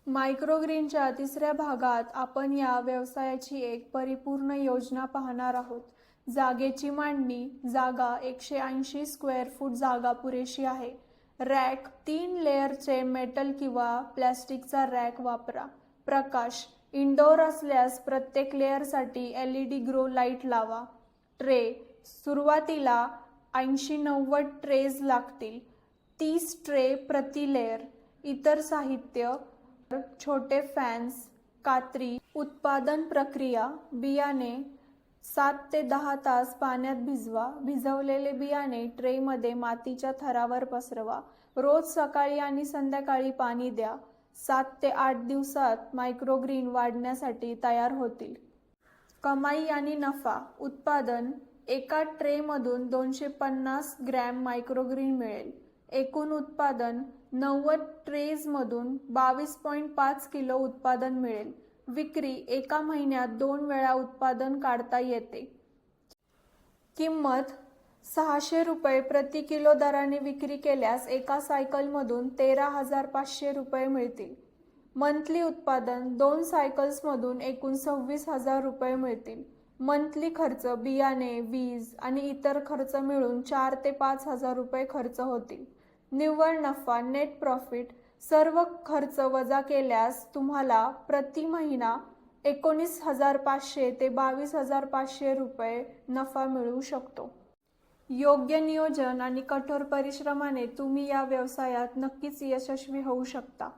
मायक्रोग्रीनच्या तिसऱ्या भागात आपण या व्यवसायाची एक परिपूर्ण योजना पाहणार आहोत. जागेची मांडणी. जागा 180 स्क्वेअर फूट जागा पुरेशी आहे. रॅक 3 लेअरचे मेटल किंवा प्लॅस्टिकचा रॅक वापरा. प्रकाश. इनडोअर असल्यास प्रत्येक लेअरसाठी LED ग्रो लाईट लावा. ट्रे. सुरुवातीला 80-90 ट्रेज लागतील. 30 ट्रे प्रति लेअर. इतर साहित्य. छोटे फॅन्स. कात्री. उत्पादन प्रक्रिया. बियाणे 7 ते 10 तास पाण्यात भिजवा. भिजवलेले बियाणे ट्रेमध्ये मातीच्या थरावर पसरवा. रोज सकाळी आणि संध्याकाळी पाणी द्या. 7 ते 8 दिवसात मायक्रोग्रीन वाढण्यासाठी तयार होतील. कमाई आणि नफा. उत्पादन. एका ट्रेमधून 250 ग्रॅम मायक्रोग्रीन मिळेल. एकूण उत्पादन. 90 ट्रेजमधून 22.5 किलो उत्पादन मिळेल. विक्री. एका महिन्यात 2 वेळा उत्पादन काढता येते. किंमत. ₹600 प्रति किलो दराने विक्री केल्यास एका सायकलमधून ₹13,500 मिळतील. मंथली उत्पादन. 2 सायकल्समधून एकूण ₹26,000 मिळतील. मंथली खर्च. बियाणे, वीज आणि इतर खर्च मिळून ₹4,000 ते ₹5,000 खर्च होतील. निव्वळ नफा. Net profit. सर्व खर्च वजा केल्यास तुम्हाला प्रति महिना ₹19,500 ते ₹22,500 नफा मिळू शकतो. योग्य नियोजन आणि कठोर परिश्रमाने तुम्ही या व्यवसायात नक्कीच यशस्वी होऊ शकता.